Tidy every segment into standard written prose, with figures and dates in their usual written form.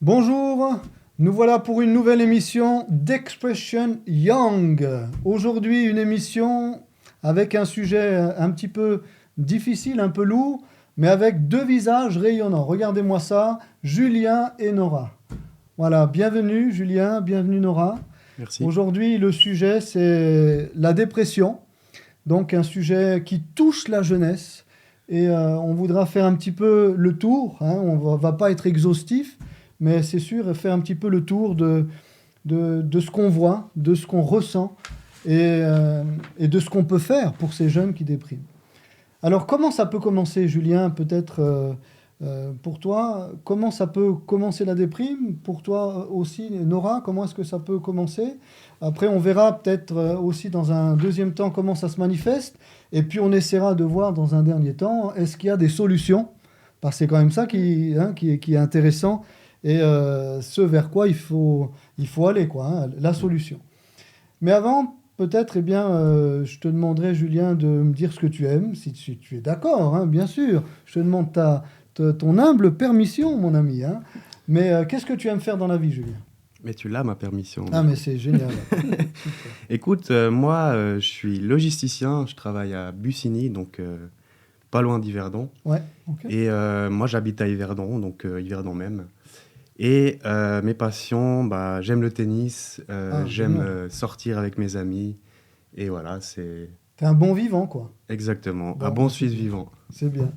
Bonjour, nous voilà pour une nouvelle émission d'Expression Young. Aujourd'hui, une émission avec un sujet un petit peu difficile, un peu lourd, mais avec deux visages rayonnants. Regardez-moi ça, Julien et Nora. Voilà, bienvenue Julien, bienvenue Nora. Merci. Aujourd'hui, le sujet, c'est la dépression, donc un sujet qui touche la jeunesse. Et on voudra faire un petit peu le tour, hein, on ne va pas être exhaustif, mais c'est sûr, faire un petit peu le tour de ce qu'on voit, de ce qu'on ressent et de ce qu'on peut faire pour ces jeunes qui dépriment. Alors, comment ça peut commencer, Julien, peut-être pour toi? Comment ça peut commencer la déprime? Pour toi aussi, Nora, comment est-ce que ça peut commencer? Après, on verra peut-être aussi dans un deuxième temps comment ça se manifeste. Et puis, on essaiera de voir dans un dernier temps, est-ce qu'il y a des solutions? Parce que c'est quand même ça qui est intéressant et ce vers quoi il faut aller, quoi, hein, la solution. Mais avant, peut-être, eh bien, je te demanderai, Julien, de me dire ce que tu aimes, si tu es d'accord, hein, bien sûr. Je te demande ton humble permission, mon ami. Hein. Mais qu'est-ce que tu aimes faire dans la vie, Julien? Mais tu l'as, ma permission. Ah, mais c'est génial. Écoute, moi, je suis logisticien, je travaille à Bussigny, donc pas loin d'Yverdon. Ouais, ok. Et moi, j'habite à Yverdon, donc Yverdon même. Et mes passions, bah, j'aime le tennis, j'aime sortir avec mes amis. Et voilà, c'est T'es un bon vivant, quoi. exactement, Bon, un bon Suisse vivant. c'est bien.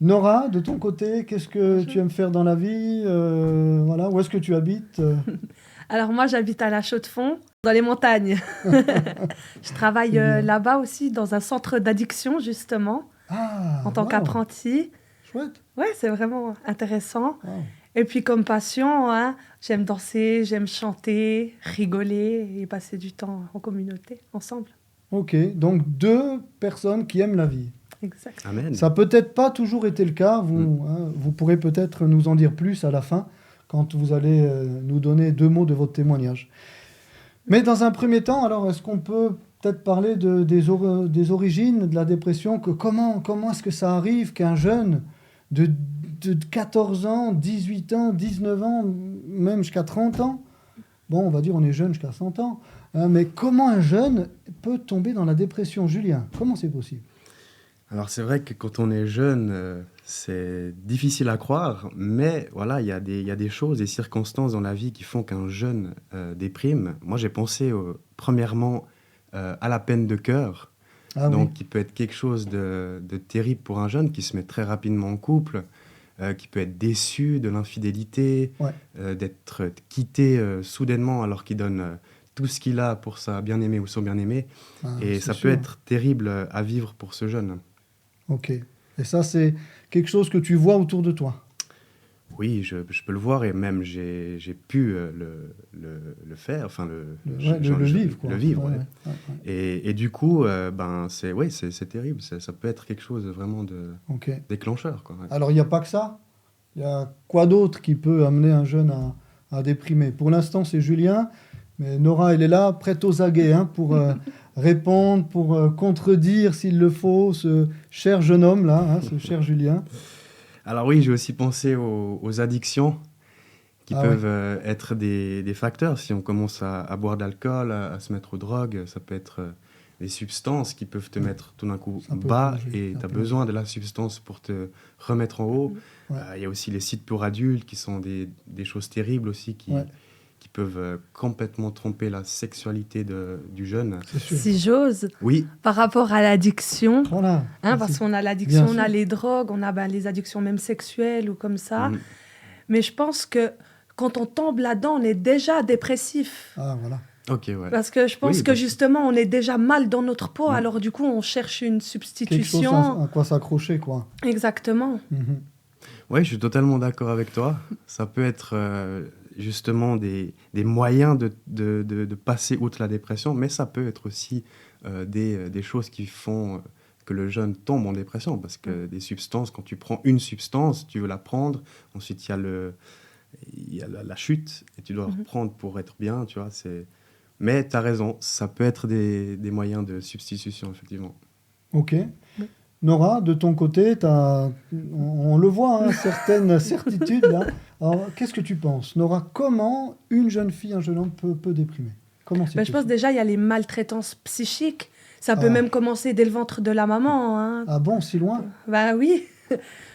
Nora, de ton côté, qu'est-ce que tu aimes faire dans la vie? Voilà, où est-ce que tu habites? Alors moi, j'habite à La Chaux-de-Fonds, dans les montagnes. Je travaille C'est bien. là-bas aussi, dans un centre d'addiction, justement, Ah, en tant wow, qu'apprenti. chouette. Ouais, c'est vraiment intéressant. Wow. Et puis comme passion, hein, j'aime danser, j'aime chanter, rigoler et passer du temps en communauté, ensemble. Ok, donc deux personnes qui aiment la vie. Exact. Amen. Ça n'a peut-être pas toujours été le cas. Vous pourrez peut-être nous en dire plus à la fin, quand vous allez nous donner deux mots de votre témoignage. Mais dans un premier temps, alors, est-ce qu'on peut peut-être parler des origines de la dépression, comment est-ce que ça arrive qu'un jeune de 14 ans, 18 ans, 19 ans, même jusqu'à 30 ans, bon, on va dire on est jeune jusqu'à 100 ans, hein, mais comment un jeune peut tomber dans la dépression, Julien? Comment c'est possible? Alors c'est vrai que quand on est jeune, c'est difficile à croire, mais voilà, il y a des choses, des circonstances dans la vie qui font qu'un jeune déprime. Moi, j'ai pensé premièrement à la peine de cœur, Ah oui, donc qui peut être quelque chose de terrible pour un jeune qui se met très rapidement en couple, qui peut être déçu de l'infidélité, ouais. d'être quitté soudainement alors qu'il donne tout ce qu'il a pour sa bien-aimée ou son bien-aimé. Ah, Et c'est ça sûr. peut être terrible à vivre pour ce jeune. Ok. Et ça, c'est quelque chose que tu vois autour de toi. Oui, je peux le voir et même j'ai pu le faire, enfin Le vivre, quoi. le vivre. Ouais, Ouais. ouais, ouais, ouais. Et du coup, ben c'est terrible. Ça peut être quelque chose vraiment de Ok. déclencheur, quoi. Ouais. Alors, il n'y a pas que ça. Il y a quoi d'autre qui peut amener un jeune à déprimer? Pour l'instant, c'est Julien, mais Nora, elle est là, prête aux aguets, hein, pour répondre, pour contredire s'il le faut, ce cher jeune homme-là, hein, ce cher Julien. Alors oui, j'ai aussi pensé aux addictions qui Ah peuvent oui. être des facteurs. Si on commence à boire de l'alcool, à se mettre aux drogues, ça peut être des substances qui peuvent te mettre tout d'un coup Ça peut bas plonger, et ça tu as peut- besoin de la substance pour te remettre en haut. Ouais. Il y a aussi les sites pour adultes qui sont des choses terribles aussi Ouais. qui peuvent complètement tromper la sexualité du jeune. C'est sûr. Si j'ose, Oui, par rapport à l'addiction, Voilà. hein, Ça, parce c'est- qu'on a l'addiction, Bien on a sûr. les drogues, on a les addictions même sexuelles ou comme ça. mhm, Mais je pense que quand on tombe là-dedans, on est déjà dépressif. Ah, voilà. ok, ouais. Parce que je pense Oui, que parce- justement, on est déjà mal dans notre peau. Mm. Alors du coup, on cherche une Quelque chose substitution. à quoi s'accrocher, quoi. Exactement. Mhm. Ouais, je suis totalement d'accord avec toi. Ça peut être justement des moyens de passer outre la dépression, mais ça peut être aussi des choses qui font que le jeune tombe en dépression. Parce que des substances, quand tu prends une substance, tu veux la prendre, ensuite il y a la chute, et tu dois Mhm. reprendre pour être bien, tu vois. Mais tu as raison, ça peut être des moyens de substitution, effectivement. Ok. Nora, de ton côté, on le voit, hein, certaines certitudes là. Alors, qu'est-ce que tu penses, Nora? Comment une jeune fille, un jeune homme peut déprimer? Comment c'est Je pense possible? déjà, il y a les maltraitances psychiques. Ça peut Ah. même commencer dès le ventre de la maman, hein. Ah bon, si loin? Bah oui,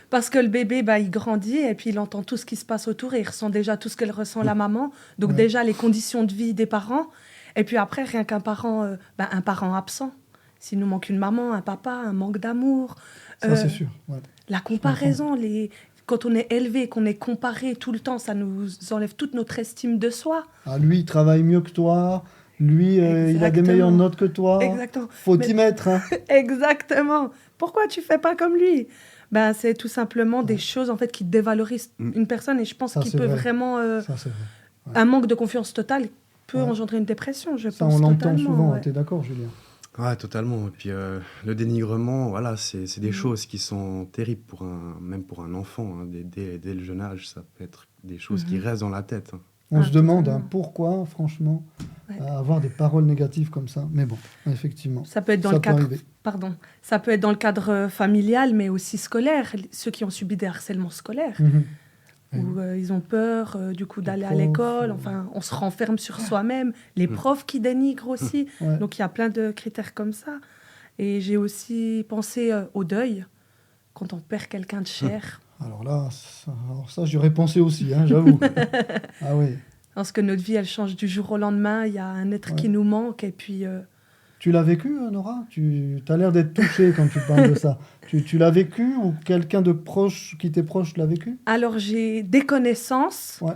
parce que le bébé, il grandit et puis il entend tout ce qui se passe autour et il ressent déjà tout ce qu'elle ressent la maman. Donc Ouais. déjà les conditions de vie des parents. Et puis après, rien qu'un parent, un parent absent. S'il nous manque une maman, un papa, un manque d'amour. Ça, c'est sûr. Ouais. La comparaison, quand on est élevé, qu'on est comparé tout le temps, ça nous enlève toute notre estime de soi. Ah, lui, il travaille mieux que toi. Lui, il a des Exactement. meilleures notes que toi. Exactement. Faut Mais- t'y mettre. Hein. Exactement. Pourquoi tu fais pas comme lui? C'est tout simplement des choses en fait qui dévalorisent une personne et je pense Ça, qu'il c'est peut vrai. vraiment Ça, c'est vrai. un manque de confiance totale peut Ouais. engendrer une dépression, je Ça, pense on l'entend totalement. souvent. Ouais. T'es d'accord, Julien? Ouais, totalement. Et puis le dénigrement, voilà, c'est des choses qui sont terribles même pour un enfant. Hein. Dès le jeune âge, ça peut être des choses qui restent dans la tête. Hein. On se demande totalement. pourquoi, franchement, Ouais. avoir des paroles négatives comme ça. Mais bon, effectivement. Ça peut être dans Ça le peut cadre, arriver. ça peut être dans le cadre familial, mais aussi scolaire. Ceux qui ont subi des harcèlements scolaires, Mhm. où ils ont peur du coup d'aller à profs, l'école. Enfin, on se renferme sur soi-même. Les profs qui dénigrent aussi. Ouais. Donc il y a plein de critères comme ça. Et j'ai aussi pensé au deuil quand on perd quelqu'un de cher. Alors ça j'y aurais pensé aussi, hein, j'avoue. Ah oui. Parce que notre vie, elle change du jour au lendemain. Il y a un être Ouais. qui nous manque. Et puis, Tu l'as vécu, Nora? Tu as l'air d'être touchée quand tu parles de ça. Tu l'as vécu ou quelqu'un de proche qui t'est proche l'a vécu? alors, j'ai des connaissances Ouais.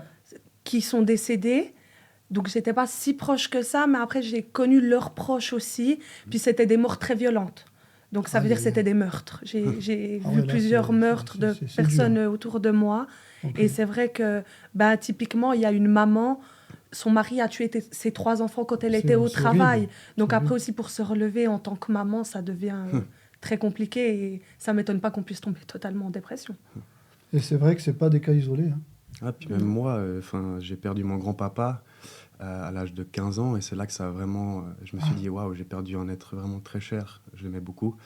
qui sont décédées. Donc, j'étais pas si proche que ça. Mais après, j'ai connu leurs proches aussi. Puis, c'était des morts très violentes. Donc, ça veut dire que c'était des meurtres. J'ai Ah vu ouais, là, plusieurs c'est- meurtres c'est- de c'est personnes dur. autour de moi. Ok. Et c'est vrai que, typiquement, il y a une maman, son mari a tué ses 3 enfants quand elle C'est- était au c'est travail. horrible. Donc C'est après horrible. aussi, pour se relever en tant que maman, ça devient très compliqué. Et ça m'étonne pas qu'on puisse tomber totalement en dépression. Et c'est vrai que c'est pas des cas isolés. Hein. Ah, puis même moi, j'ai perdu mon grand-papa à l'âge de 15 ans et c'est là que ça a vraiment... je me suis dit, waouh, j'ai perdu un être vraiment très cher. Je l'aimais beaucoup.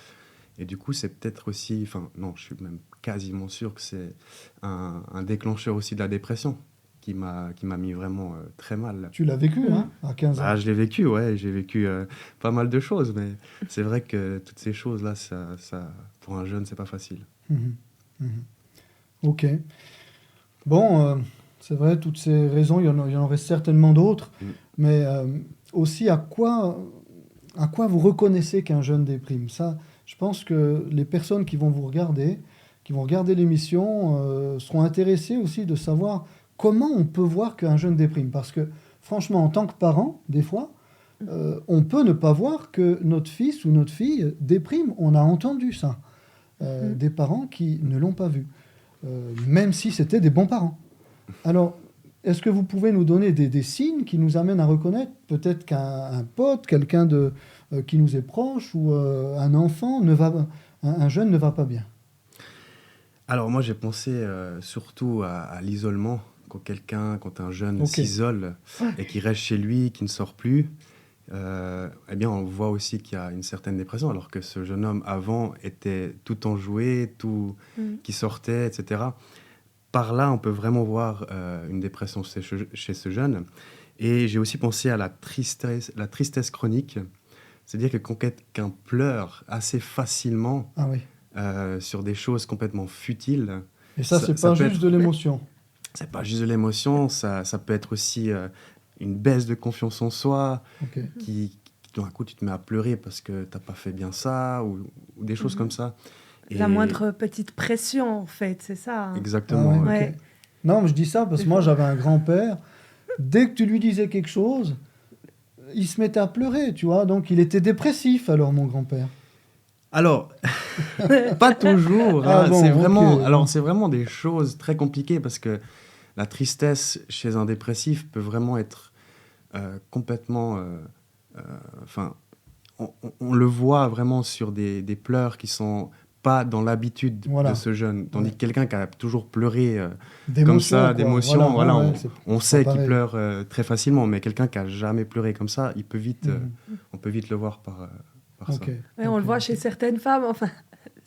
Et du coup, c'est peut-être aussi... Enfin, non, je suis même quasiment sûr que c'est un déclencheur aussi de la dépression qui m'a mis vraiment très mal. Tu l'as vécu, hein, à 15 ans. Je l'ai vécu, ouais. J'ai vécu pas mal de choses, mais c'est vrai que toutes ces choses-là, ça, pour un jeune, c'est pas facile. Mhm. Mhm. Ok. Bon, c'est vrai, toutes ces raisons, il y en aurait certainement d'autres, mais aussi à quoi vous reconnaissez qu'un jeune déprime? Ça, je pense que les personnes qui vont vous regarder, qui vont regarder l'émission, seront intéressées aussi de savoir comment on peut voir qu'un jeune déprime. Parce que, franchement, en tant que parent, des fois, on peut ne pas voir que notre fils ou notre fille déprime. On a entendu ça. Des parents qui ne l'ont pas vu. Même si c'était des bons parents. Alors, est-ce que vous pouvez nous donner des signes qui nous amènent à reconnaître peut-être qu'un pote, quelqu'un qui nous est proche ou un enfant, un jeune ne va pas bien? Alors moi, j'ai pensé surtout à l'isolement. Quand un jeune s'isole et qui reste chez lui, qui ne sort plus, eh bien, on voit aussi qu'il y a une certaine dépression, alors que ce jeune homme, avant, était tout enjoué, qui sortait, etc. Par là, on peut vraiment voir une dépression chez ce jeune. Et j'ai aussi pensé à la tristesse chronique. C'est-à-dire que quand quelqu'un pleure assez facilement sur des choses complètement futiles... Et ça c'est pas juste de l'émotion. C'est pas juste de l'émotion, ça peut être aussi une baisse de confiance en soi, qui d'un coup tu te mets à pleurer parce que t'as pas fait bien ça, ou des choses comme ça. Et... La moindre petite pression, en fait, c'est ça. Hein. Exactement. Ah ouais, okay. Non, mais je dis ça parce que moi j'avais un grand-père, dès que tu lui disais quelque chose, il se mettait à pleurer, tu vois, donc il était dépressif alors mon grand-père. Alors, pas toujours. Hein. Bon, c'est vraiment des choses très compliquées parce que la tristesse chez un dépressif peut vraiment être complètement... on le voit vraiment sur des pleurs qui sont pas dans l'habitude de ce jeune. Tandis que quelqu'un qui a toujours pleuré comme ça, d'émotions, on sait qu'il pleure très facilement. Mais quelqu'un qui a jamais pleuré comme ça, on peut vite le voir par ça. Ouais, on le voit chez certaines femmes. Enfin,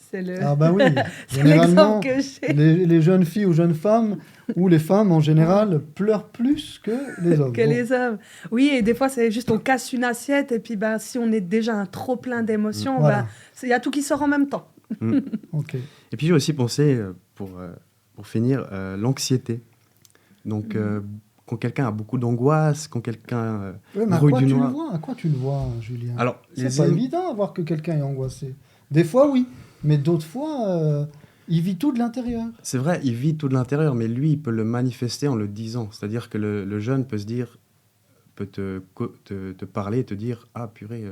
C'est le... Ah ben oui, c'est généralement, l'exemple que j'ai. les jeunes filles ou jeunes femmes, ou les femmes en général, pleurent plus que les hommes. Que les hommes. Oui, et des fois, c'est juste on casse une assiette et puis ben, si on est déjà un trop plein d'émotions, Voilà. il y a tout qui sort en même temps. Ok. Et puis j'ai aussi pensé, pour finir, l'anxiété. Donc, quand quelqu'un a beaucoup d'angoisse, quand quelqu'un Ouais, mais grouille du noir. à quoi tu le vois, Julien? Alors, C'est pas évident à voir que quelqu'un est angoissé. Des fois, oui, mais d'autres fois, il vit tout de l'intérieur. C'est vrai, il vit tout de l'intérieur, mais lui, il peut le manifester en le disant. C'est-à-dire que le jeune peut se dire, peut te parler et te dire, ah purée,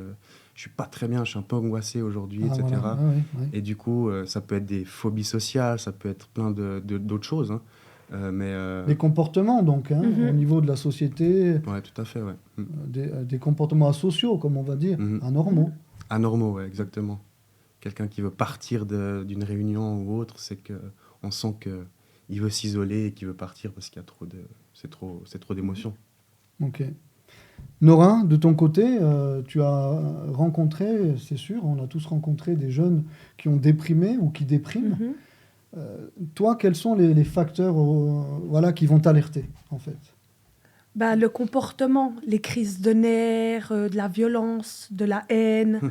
je suis pas très bien, je suis un peu angoissé aujourd'hui, Ah, etc. voilà. Ah, oui, oui. Et du coup, ça peut être des phobies sociales, ça peut être plein d'autres choses. Hein. Les comportements, donc, hein, Mhm. au niveau de la société, Ouais, tout à fait, ouais. des comportements asociaux, comme on va dire, Mhm. anormaux. Anormaux, ouais, exactement. Quelqu'un qui veut partir d'une réunion ou autre, c'est que on sent qu'il veut s'isoler et qu'il veut partir parce qu'il y a c'est trop d'émotions. Ok. Nora, de ton côté, tu as rencontré, c'est sûr, on a tous rencontré des jeunes qui ont déprimé ou qui dépriment. Mhm. Toi, quels sont les facteurs voilà, qui vont t'alerter, en fait? Bah, le comportement, les crises de nerfs, de la violence, de la haine.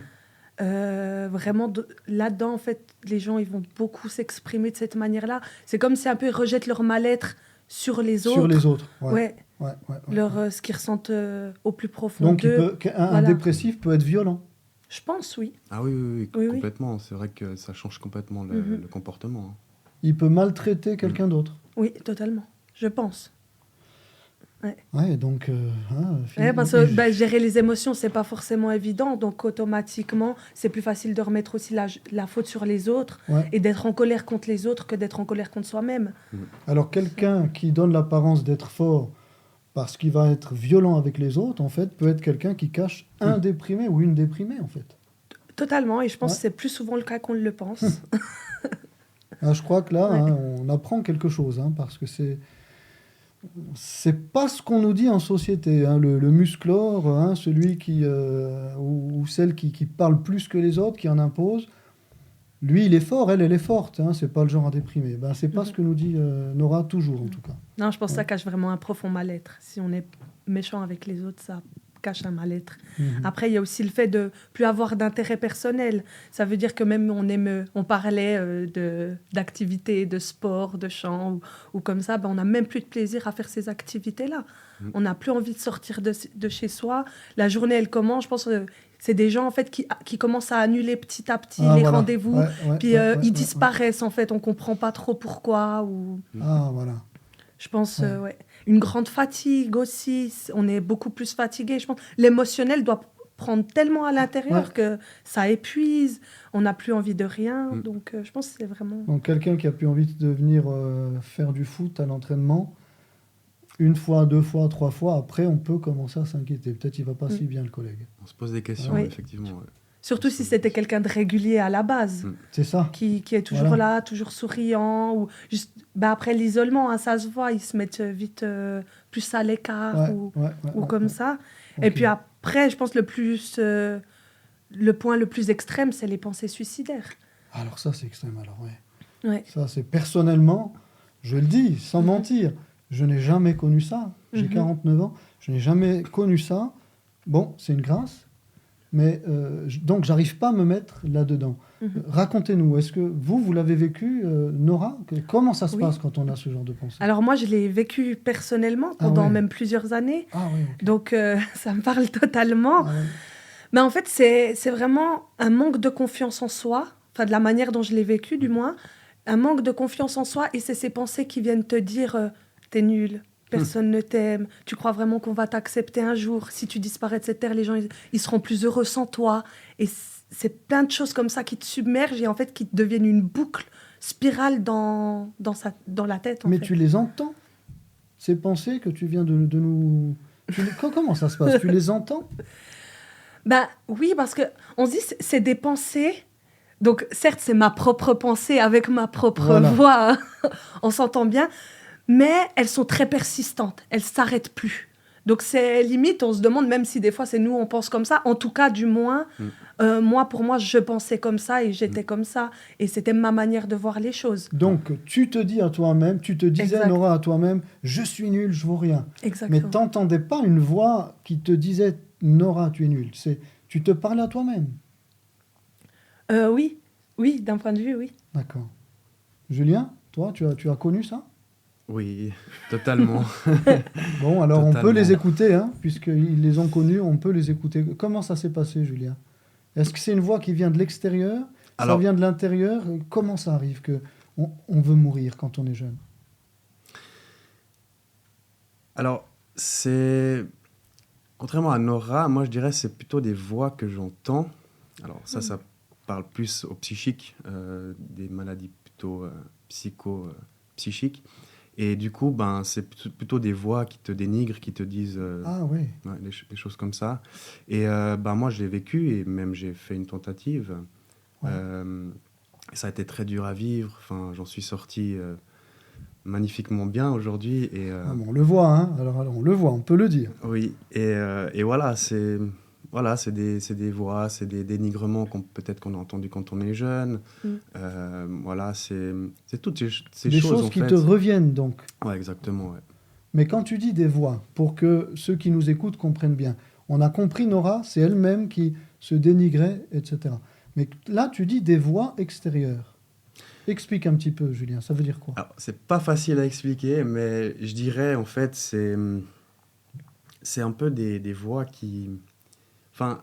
Vraiment, là-dedans, en fait, les gens ils vont beaucoup s'exprimer de cette manière-là. C'est comme si un peu ils rejettent leur mal-être sur les autres. Sur les autres, ouais. Ouais, Ouais. ce qu'ils ressentent au plus profond Donc, d'eux. un Voilà. dépressif peut être violent. Je pense, oui. Ah oui, Oui, oui. complètement. C'est vrai que ça change complètement Mhm. le comportement. Hein. Il peut maltraiter quelqu'un d'autre. Oui, totalement. Je pense. Ouais, donc... Ouais, parce que gérer les émotions, c'est pas forcément évident. Donc, automatiquement, c'est plus facile de remettre aussi la faute sur les autres ouais. et d'être en colère contre les autres que d'être en colère contre soi-même. Alors, quelqu'un qui donne l'apparence d'être fort parce qu'il va être violent avec les autres, en fait, peut être quelqu'un qui cache un déprimé ou une déprimée, en fait. Totalement. Et je pense Ouais. que c'est plus souvent le cas qu'on le pense. Ah, je crois que là, Ouais. on apprend quelque chose, hein, parce que c'est pas ce qu'on nous dit en société. Hein, le musclore, hein, celui qui ou celle qui parle plus que les autres, qui en impose. Lui, il est fort, elle est forte. Hein, c'est pas le genre à déprimer. Ben, c'est pas ce que nous dit Nora toujours, en tout cas. Non, je pense que Ouais. ça cache vraiment un profond mal-être. Si on est méchant avec les autres, ça cache un mal-être. Mhm. Après, il y a aussi le fait de plus avoir d'intérêt personnel. Ça veut dire que même on parlait d'activités, de sport, de chant ou comme ça, ben, on n'a même plus de plaisir à faire ces activités-là. Mhm. On n'a plus envie de sortir de chez soi. La journée, elle commence. Je pense que c'est des gens en fait qui commencent à annuler petit à petit Ah, les voilà. rendez-vous. Ouais, Puis ouais, ils ouais. disparaissent en fait. On comprend pas trop pourquoi. Ah, voilà. Je pense, Ouais. ouais. Une grande fatigue aussi. On est beaucoup plus fatigué. Je pense l'émotionnel doit prendre tellement à l'intérieur Ouais. que ça épuise. On n'a plus envie de rien. Mm. Donc, je pense que c'est vraiment... Donc, quelqu'un qui a plus envie de venir faire du foot à l'entraînement, une fois, deux fois, trois fois, après, on peut commencer à s'inquiéter. Peut-être il va pas si bien, le collègue. On se pose des questions, Oui. effectivement. Ouais. Surtout si c'était quelqu'un de régulier à la base. Mm. C'est ça. Qui est toujours Voilà. là, toujours souriant. Ou juste, après l'isolement, hein, ça se voit, ils se mettent vite plus à l'écart Ouais, ou ouais, comme ouais. ça. Ok. Et puis après, je pense le point le plus extrême, c'est les pensées suicidaires. Alors ça, c'est extrême, alors, ouais. Ouais. Ça, c'est personnellement, je le dis, sans Mhm. mentir, je n'ai jamais connu ça. J'ai Mhm. 49 ans, je n'ai jamais connu ça. Bon, c'est une grâce, mais donc j'arrive pas à me mettre là-dedans. Mhm. Racontez-nous, est-ce que vous l'avez vécu, Nora? Comment ça se Oui. passe quand on a ce genre de pensée? Alors moi, je l'ai vécu personnellement Ah pendant ouais. même plusieurs années. Ah oui, ok. Donc, ça me parle totalement. Ah ouais. Mais en fait, c'est vraiment un manque de confiance en soi, enfin de la manière dont je l'ai vécu du moins, un manque de confiance en soi et c'est ces pensées qui viennent te dire t'es nul, personne ne t'aime, tu crois vraiment qu'on va t'accepter un jour, si tu disparais de cette terre, les gens ils seront plus heureux sans toi. Et c'est plein de choses comme ça qui te submergent et en fait qui deviennent une boucle spirale dans la tête. Mais fait. tu les entends, ces pensées que tu viens de nous... Comment ça se passe? Tu les entends? Ben oui, parce que on se dit c'est des pensées. Donc certes, c'est ma propre pensée avec ma propre Voilà. voix. Hein. On s'entend bien, mais elles sont très persistantes. Elles s'arrêtent plus. Donc c'est limite, on se demande, même si des fois c'est nous, on pense comme ça, en tout cas du moins, moi pour moi, je pensais comme ça et j'étais comme ça. Et c'était ma manière de voir les choses. Donc, tu te dis à toi-même, tu te disais, Exact. Nora, à toi-même, je suis nulle, je vaux rien. Mais Exactement. tu n'entendais pas une voix qui te disait, Nora, tu es nulle. Tu te parlais à toi-même. Oui, oui, d'un point de vue, oui. D'accord. Julien, toi, tu as connu ça? Oui, totalement. Bon, alors on peut Totalement. les écouter, hein, puisqu'ils les ont connus, on peut les écouter. Comment ça s'est passé, Julien? Est-ce que c'est une voix qui vient de l'extérieur? Ça Alors- vient de l'intérieur? Comment ça arrive que on veut mourir quand on est jeune? Alors, contrairement à Nora, moi je dirais que c'est plutôt des voix que j'entends. Alors ça parle plus au psychique, des maladies plutôt psychiques. Et du coup, c'est plutôt des voix qui te dénigrent, qui te disent Ah oui, ouais, des choses comme ça. Et moi je l'ai vécu et même j'ai fait une tentative. Ouais. Ça a été très dur à vivre. Enfin, j'en suis sorti magnifiquement bien aujourd'hui. Et, Ah bon, on le voit, hein. Alors, on le voit, on peut le dire. oui, et voilà, c'est des voix, c'est des dénigrements peut-être qu'on a entendus quand on est jeune. Voilà, c'est toutes ces Des choses choses en qui fait. te reviennent donc. Ouais, exactement. Ouais. Mais quand tu dis des voix, pour que ceux qui nous écoutent comprennent bien, on a compris Nora, c'est elle-même qui se dénigrait, etc. Mais là, tu dis des voix extérieures. Explique un petit peu, Julien, ça veut dire quoi? Alors, c'est pas facile à expliquer, mais je dirais en fait, c'est un peu des voix qui. Enfin,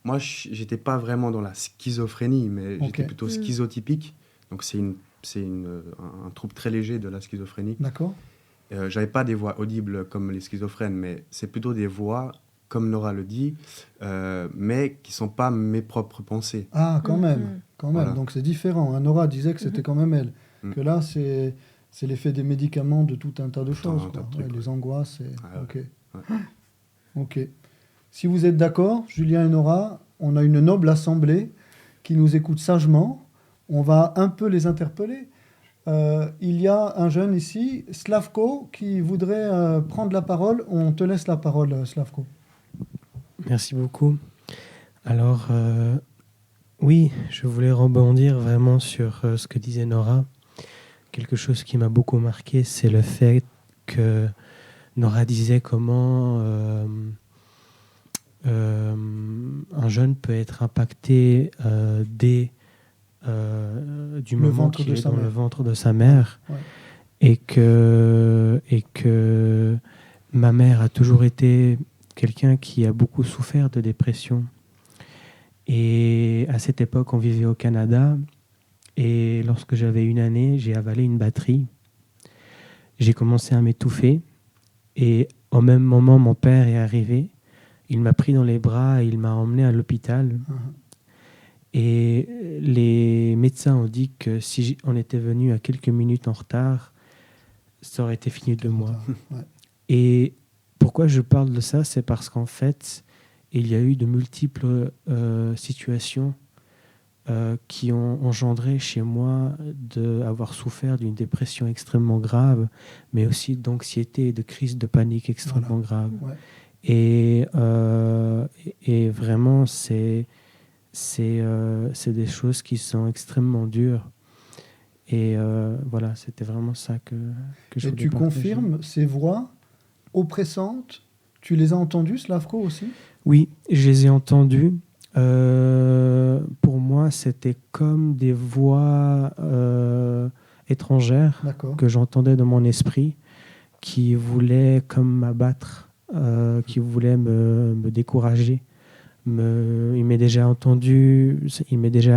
moi, j'étais pas vraiment dans la schizophrénie, mais Ok. j'étais plutôt schizotypique. Donc, c'est un trouble très léger de la schizophrénie. D'accord? J'avais pas des voix audibles comme les schizophrènes, mais c'est plutôt des voix, comme Nora le dit, mais qui sont pas mes propres pensées. Ah, quand même, quand même. Voilà. Donc c'est différent. Hein. Nora disait que c'était quand même elle. Mm. Que là, c'est l'effet des médicaments, de tout un tas de choses. un tas quoi. de trucs, Ouais, ouais. les angoisses. Ah, Ok. ouais. Ok. Si vous êtes d'accord, Julien et Nora, on a une noble assemblée qui nous écoute sagement. On va un peu les interpeller. Il y a un jeune ici, Slavko, qui voudrait prendre la parole. On te laisse la parole, Slavko. Merci beaucoup. Alors, oui, je voulais rebondir vraiment sur ce que disait Nora. Quelque chose qui m'a beaucoup marqué, c'est le fait que Nora disait comment un jeune peut être impacté dès du moment ventre qu'il de est sa dans mère. le ventre de sa mère. Ouais. Et que ma mère a toujours été quelqu'un qui a beaucoup souffert de dépression. Et à cette époque, on vivait au Canada. Et lorsque j'avais 1 année, j'ai avalé une batterie. J'ai commencé à m'étouffer. Et au même moment, mon père est arrivé. Il m'a pris dans les bras et il m'a emmené à l'hôpital. Et les médecins ont dit que si on était venu à quelques minutes en retard, ça aurait été fini de moi. Ouais. Et pourquoi je parle de ça, c'est parce qu'en fait, il y a eu de multiples situations qui ont engendré chez moi d'avoir souffert d'une dépression extrêmement grave, mais aussi d'anxiété et de crise de panique extrêmement grave. Ouais. Et vraiment, c'est des choses qui sont extrêmement dures. Et voilà, c'était vraiment ça que je Et voulais tu partager. confirmes ces voix oppressantes? Tu les as entendues, Slavko, aussi? Oui, je les ai entendues. Pour moi, c'était comme des voix étrangères D'accord. que j'entendais dans mon esprit, qui voulaient comme m'abattre, qui voulaient me décourager. Il m'est déjà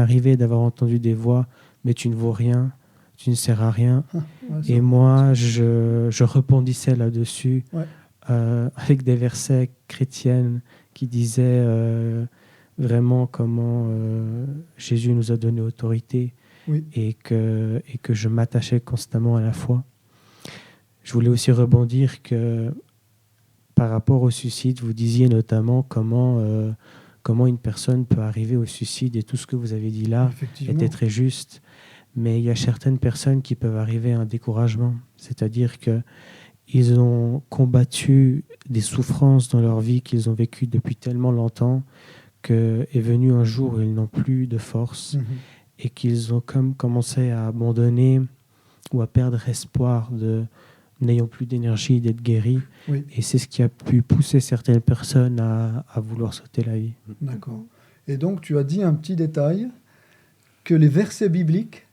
arrivé d'avoir entendu des voix, mais tu ne vaux rien, tu ne sers à rien. Ouais, ça- Et moi, je rebondissais là-dessus avec des versets chrétiens qui disaient vraiment comment Jésus nous a donné autorité et que je m'attachais constamment à la foi. Je voulais aussi rebondir que par rapport au suicide, vous disiez notamment comment une personne peut arriver au suicide, et tout ce que vous avez dit là était très juste. Mais il y a certaines personnes qui peuvent arriver à un découragement, c'est-à-dire que ils ont combattu des souffrances dans leur vie qu'ils ont vécues depuis tellement longtemps qu'est venu un jour où ils n'ont plus de force et qu'ils ont comme commencé à abandonner ou à perdre espoir n'ayant plus d'énergie, d'être guéris. Oui. Et c'est ce qui a pu pousser certaines personnes à vouloir sauter la vie. D'accord. Et donc, tu as dit un petit détail, que les versets bibliques,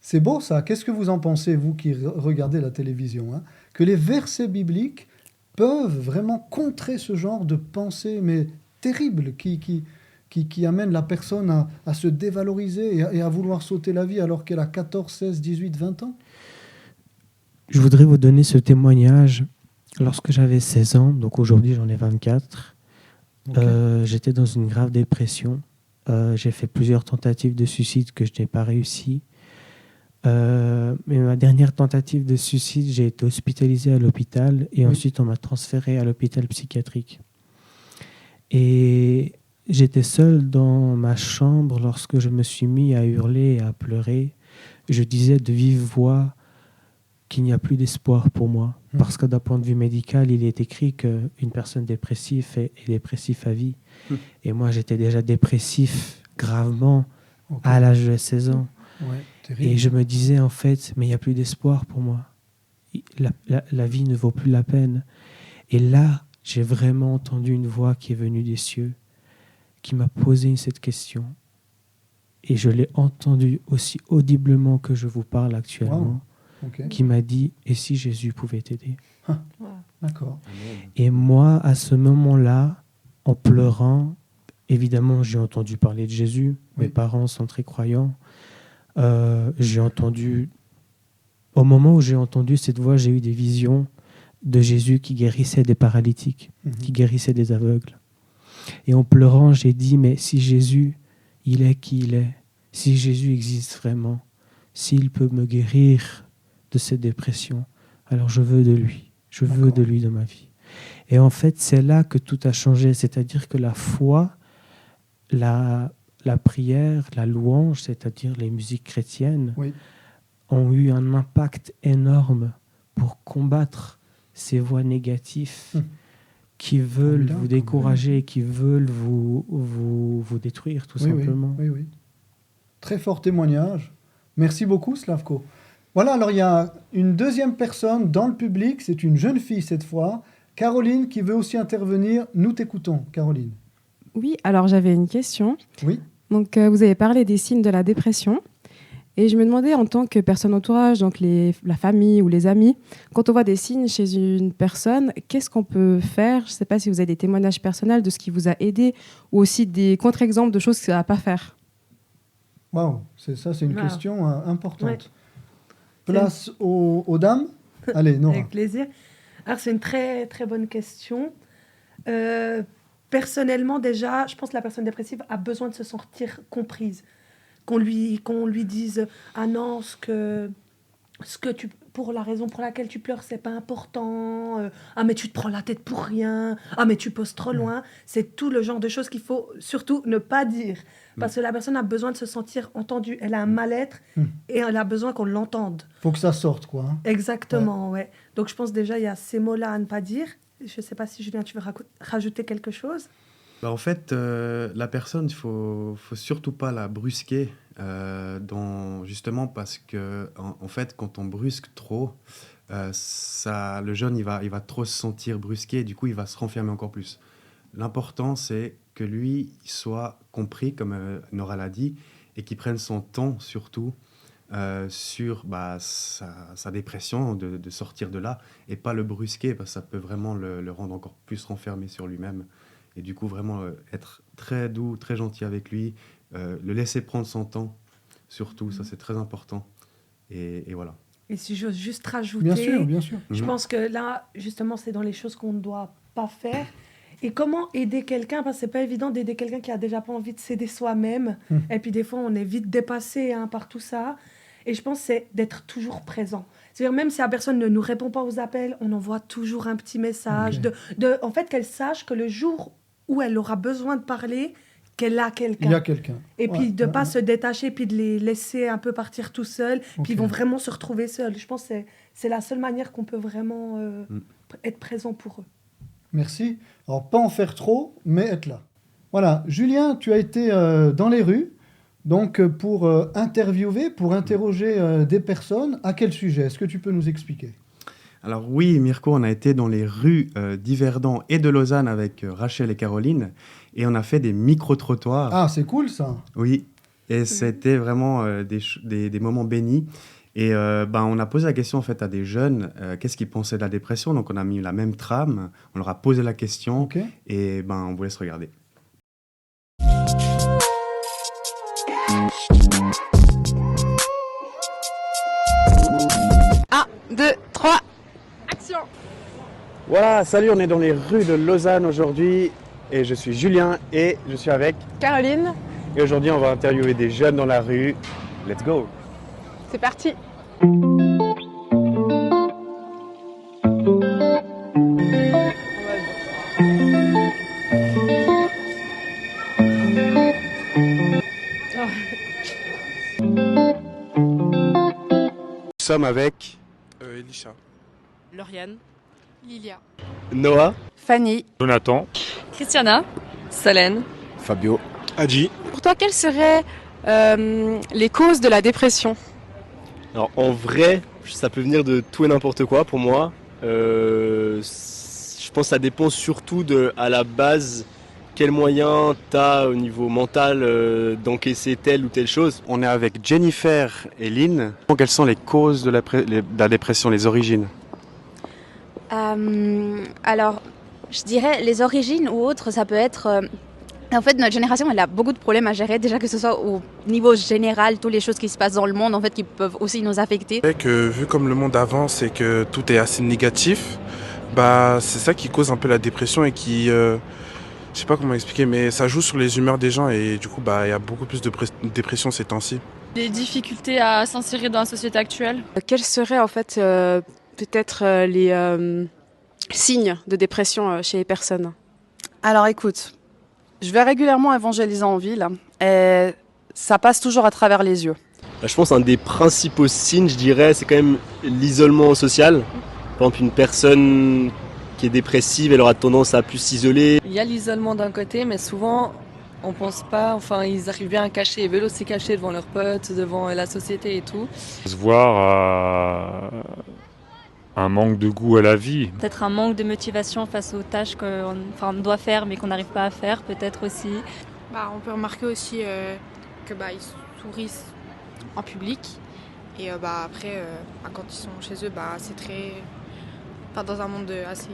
c'est beau ça, qu'est-ce que vous en pensez, vous qui regardez la télévision, hein, que les versets bibliques peuvent vraiment contrer ce genre de pensée, mais terrible, qui amène la personne à se dévaloriser et à vouloir sauter la vie alors qu'elle a 14, 16, 18, 20 ans? Je voudrais vous donner ce témoignage. Lorsque j'avais 16 ans, donc aujourd'hui j'en ai 24, Okay. j'étais dans une grave dépression. J'ai fait plusieurs tentatives de suicide que je n'ai pas réussi. Mais ma dernière tentative de suicide, j'ai été hospitalisé à l'hôpital et ensuite on m'a transféré à l'hôpital psychiatrique. Et j'étais seul dans ma chambre lorsque je me suis mis à hurler et à pleurer. Je disais de vive voix qu'il n'y a plus d'espoir pour moi. Parce que d'un point de vue médical, il est écrit qu'une personne dépressive est dépressif à vie. Et moi, j'étais déjà dépressif gravement à l'âge de 16 ans. Ouais, terrible. Et je me disais, en fait, mais il n'y a plus d'espoir pour moi. La vie ne vaut plus la peine. Et là, j'ai vraiment entendu une voix qui est venue des cieux, qui m'a posé cette question. Et je l'ai entendue aussi audiblement que je vous parle actuellement. Wow. Okay. Qui m'a dit « Et si Jésus pouvait t'aider ?» D'accord. Et moi, à ce moment-là, en pleurant, évidemment, j'ai entendu parler de Jésus. Oui. Mes parents sont très croyants. J'ai entendu... Au moment où j'ai entendu cette voix, j'ai eu des visions de Jésus qui guérissait des paralytiques, qui guérissait des aveugles. Et en pleurant, j'ai dit « Mais si Jésus, il est qui il est, si Jésus existe vraiment, s'il peut me guérir de cette dépression, alors je veux de lui. Je veux de lui dans ma vie. » Et en fait, c'est là que tout a changé. C'est-à-dire que la foi, la prière, la louange, c'est-à-dire les musiques chrétiennes, ont eu un impact énorme pour combattre ces voix négatives qui veulent vous décourager, qui veulent vous détruire, tout simplement. Oui. Très fort témoignage. Merci beaucoup, Slavko. Voilà, alors il y a une deuxième personne dans le public, c'est une jeune fille cette fois, Caroline, qui veut aussi intervenir. Nous t'écoutons, Caroline. Oui, alors j'avais une question. Oui. Donc vous avez parlé des signes de la dépression. Et je me demandais, en tant que personne entourage, donc la famille ou les amis, quand on voit des signes chez une personne, qu'est-ce qu'on peut faire? Je ne sais pas si vous avez des témoignages personnels de ce qui vous a aidé ou aussi des contre-exemples de choses à ne pas faire. Waouh, c'est une question importante. Ouais. Place aux dames. Allez, Nora. Avec plaisir. Alors, c'est une très, très bonne question. Personnellement, déjà, je pense que la personne dépressive a besoin de se sentir comprise. Qu'on lui dise « Ah non, pour la raison pour laquelle tu pleures, c'est pas important. Ah, mais tu te prends la tête pour rien. Ah, mais tu poses trop loin. » C'est tout le genre de choses qu'il faut surtout ne pas dire. Parce que la personne a besoin de se sentir entendue. Elle a un mal-être et elle a besoin qu'on l'entende. Il faut que ça sorte, quoi. Hein. Exactement, ouais. Donc, je pense déjà, il y a ces mots-là à ne pas dire. Je ne sais pas si, Julien, tu veux rajouter quelque chose? En fait, la personne, il faut surtout pas la brusquer, justement parce que, en fait, quand on brusque trop, le jeune, il va trop se sentir brusqué, et du coup, il va se renfermer encore plus. L'important, c'est que lui soit compris, comme Nora l'a dit, et qu'il prenne son temps, surtout, sur sa dépression, de sortir de là, et pas le brusquer, parce que ça peut vraiment le rendre encore plus renfermé sur lui-même. Et du coup, vraiment être très doux, très gentil avec lui, le laisser prendre son temps, surtout, ça c'est très important. Et voilà. Et si j'ose juste rajouter... Bien sûr. Je pense que là, justement, c'est dans les choses qu'on ne doit pas faire. Et comment aider quelqu'un? Parce que c'est pas évident d'aider quelqu'un qui a déjà pas envie de s'aider soi-même. Et puis des fois, on est vite dépassé par tout ça. Et je pense que c'est d'être toujours présent. C'est-à-dire, même si la personne ne nous répond pas aux appels, on envoie toujours un petit message. En fait, qu'elle sache que le jour où elle aura besoin de parler, qu'elle a Il quelqu'un. y a quelqu'un. Et puis de Ouais, pas ouais. se détacher, puis de les laisser un peu partir tout seuls, Ok. puis ils vont vraiment se retrouver seuls. Je pense que c'est la seule manière qu'on peut vraiment être présent pour eux. Merci. Alors, pas en faire trop, mais être là. Voilà. Julien, tu as été dans les rues, donc pour interviewer, pour interroger des personnes. À quel sujet? Est-ce que tu peux nous expliquer? Alors oui, Mirko, on a été dans les rues d'Yverdon et de Lausanne avec Rachel et Caroline, et on a fait des micro-trottoirs. Ah, c'est cool ça. Oui, et c'était vraiment des moments bénis. Et on a posé la question en fait à des jeunes, qu'est-ce qu'ils pensaient de la dépression. Donc on a mis la même trame, on leur a posé la question, Ok. et on vous laisse regarder. Un, deux, trois. Voilà, salut, on est dans les rues de Lausanne aujourd'hui, et je suis Julien, et je suis avec... Caroline, Et aujourd'hui, on va interviewer des jeunes dans la rue. Let's go! c'est parti. Nous sommes avec... Elisha. Lauriane, Lilia, Noah, Fanny. Jonathan. Christiana, Solène. Fabio, Adji. Pour toi, quelles seraient les causes de la dépression? alors en vrai, ça peut venir de tout et n'importe quoi pour moi. Je pense que ça dépend surtout à la base, quels moyens tu as au niveau mental d'encaisser telle ou telle chose. On est avec Jennifer et Lynn. Quelles sont les causes de la dépression, les origines? Alors, je dirais les origines ou autres, ça peut être... en fait, notre génération, elle a beaucoup de problèmes à gérer, déjà que ce soit au niveau général, toutes les choses qui se passent dans le monde, en fait, qui peuvent aussi nous affecter. C'est vrai que vu comme le monde avance et que tout est assez négatif, c'est ça qui cause un peu la dépression et qui... je sais pas comment expliquer, mais ça joue sur les humeurs des gens et du coup, il y a beaucoup plus de dépression ces temps-ci. Les difficultés à s'insérer dans la société actuelle. Quels seraient en fait peut-être les signes de dépression chez les personnes? Alors écoute, je vais régulièrement évangéliser en ville et ça passe toujours à travers les yeux. Je pense qu'un des principaux signes, je dirais, c'est quand même l'isolement social. Par exemple, une personne qui est dépressive, elle aura tendance à plus s'isoler. Il y a l'isolement d'un côté, mais souvent, on pense pas, enfin, ils arrivent bien à cacher, ils veulent aussi cacher devant leurs potes, devant la société et tout. Se voir un manque de goût à la vie. Peut-être un manque de motivation face aux tâches qu'on doit faire mais qu'on n'arrive pas à faire, peut-être aussi. On peut remarquer aussi que ils sourient en public et après quand ils sont chez eux c'est très dans un monde assez